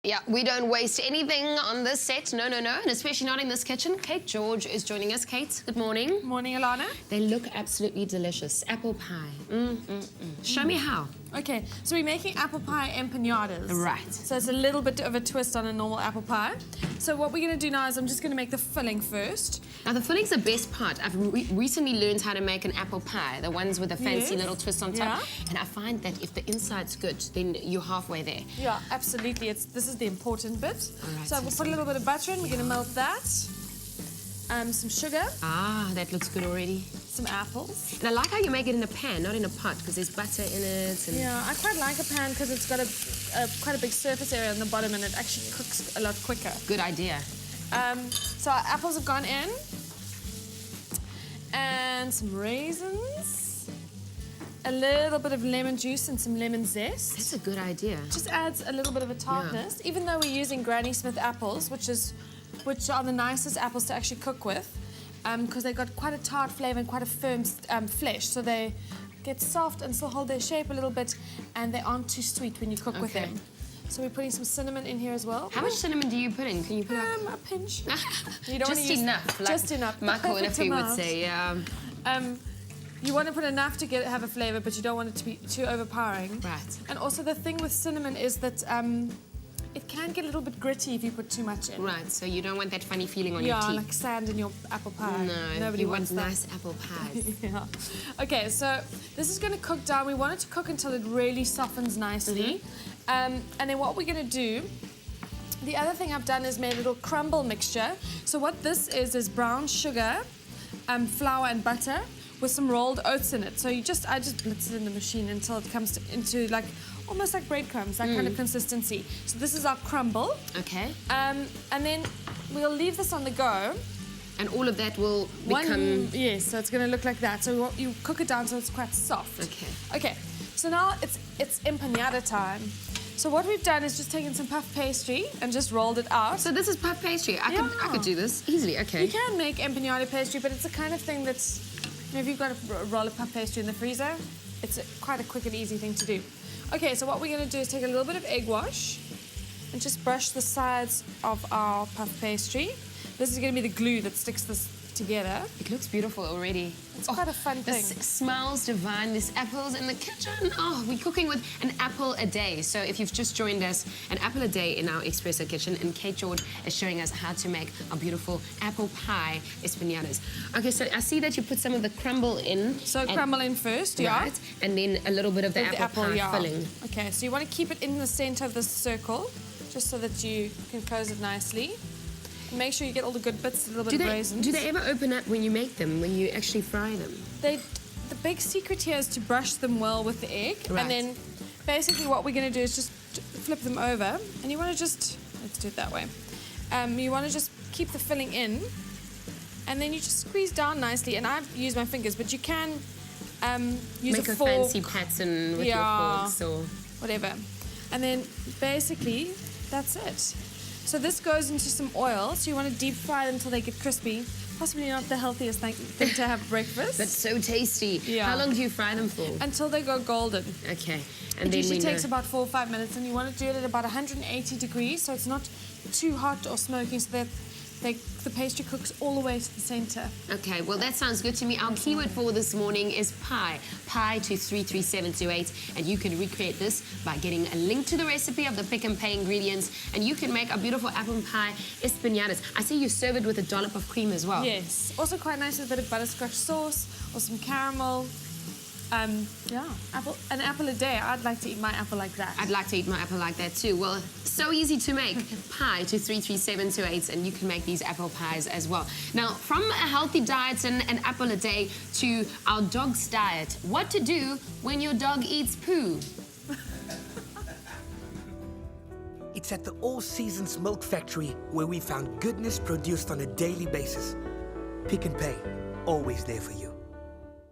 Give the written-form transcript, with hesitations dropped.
Yeah, we don't waste anything on this set. No, no, no, and especially not in this kitchen. Kate George is joining us. Kate, good morning. Morning, Alana. They look absolutely delicious. Apple pie. Show me how. Okay, so we're making apple pie empanadas. Right. So it's a little bit of a twist on a normal apple pie. So what we're going to do now is I'm just going to make the filling first. Now, the filling's the best part. I've recently learned how to make an apple pie, the ones with the fancy little twist on top. Yeah. And I find that if the inside's good, then you're halfway there. Yeah, absolutely. This is the important bit. All right, so we'll put a little bit of butter in. We're going to melt that. Some sugar. Ah, that looks good already. Some apples. And I like how you make it in a pan, not in a pot, because there's butter in it. And Yeah, I quite like a pan because it's got quite a big surface area on the bottom and it actually cooks a lot quicker. Good idea. So our apples have gone in. And some raisins. A little bit of lemon juice and some lemon zest. That's a good idea. Just adds a little bit of a tartness, even though we're using Granny Smith apples, which are the nicest apples to actually cook with, because they've got quite a tart flavour and quite a firm flesh, so they get soft and still hold their shape a little bit, and they aren't too sweet when you cook with them. So we're putting some cinnamon in here as well. How much cinnamon do you put in? Can you put a pinch. You don't just enough. Like just enough. Michael Winifred would say, yeah. You want to put enough to have a flavour, but you don't want it to be too overpowering. Right. And also the thing with cinnamon is that it can get a little bit gritty if you put too much in. Right, so you don't want that funny feeling on your teeth. Yeah, like sand in your apple pie. No, nobody you wants want that. nice apple pies. Yeah. Okay, so this is going to cook down. We want it to cook until it really softens nicely. And then what we're going to do, the other thing I've done is made a little crumble mixture. So what this is brown sugar, flour and butter with some rolled oats in it. So I just blitz it in the machine until it comes into like almost like breadcrumbs, that kind of consistency. So this is our crumble. Okay. And then we'll leave this on the go. And all of that will become... Yes, so it's going to look like that. So you cook it down so it's quite soft. Okay. Okay, so now it's empanada time. So what we've done is just taken some puff pastry and just rolled it out. So this is puff pastry. I could do this easily. Okay. You can make empanada pastry, but it's the kind of thing that's... if you've got a roll of puff pastry in the freezer, it's quite a quick and easy thing to do. Okay, so what we're going to do is take a little bit of egg wash and just brush the sides of our puff pastry. This is going to be the glue that sticks this together. It looks beautiful already. It's quite a fun thing. This smells divine. There's apples in the kitchen. Oh, we're cooking with an apple a day. So if you've just joined us, an apple a day in our espresso kitchen, and Kate George is showing us how to make a beautiful apple pie empanadas. Okay, so I see that you put some of the crumble in. So crumble in first, yeah. Right, and then a little bit of the apple pie filling. Okay, so you want to keep it in the center of the circle, just so that you can close it nicely. Make sure you get all the good bits, a little bit of raisins. Do they ever open up when you make them, when you actually fry them? The big secret here is to brush them well with the egg. Right. And then basically what we're going to do is just flip them over. And you want to just, let's do it that way. You want to just keep the filling in. And then you just squeeze down nicely. And I've used my fingers, but you can use Make a fork. Fancy pattern with your forks or... whatever. And then basically, that's it. So this goes into some oil, so you want to deep fry them until they get crispy. Possibly not the healthiest thing to have for breakfast. But so tasty. Yeah. How long do you fry them for? Until they go golden. Okay. And it usually takes about 4 or 5 minutes, and you want to do it at about 180 degrees, so it's not too hot or smoky, so that the pastry cooks all the way to the center. Okay, well, that sounds good to me. Our keyword for this morning is pie. Pie to 33728. And you can recreate this by getting a link to the recipe of the Pick and Pay ingredients. And you can make a beautiful apple pie empanadas. I see you serve it with a dollop of cream as well. Yes. Also quite nice with a bit of butterscotch sauce or some caramel. Yeah, an apple a day. I'd like to eat my apple like that. I'd like to eat my apple like that too. Well, so easy to make. Pie to 33728, and you can make these apple pies as well. Now, from a healthy diet and an apple a day to our dog's diet, what to do when your dog eats poo? It's at the All Seasons Milk Factory where we found goodness produced on a daily basis. Pick and Pay, always there for you.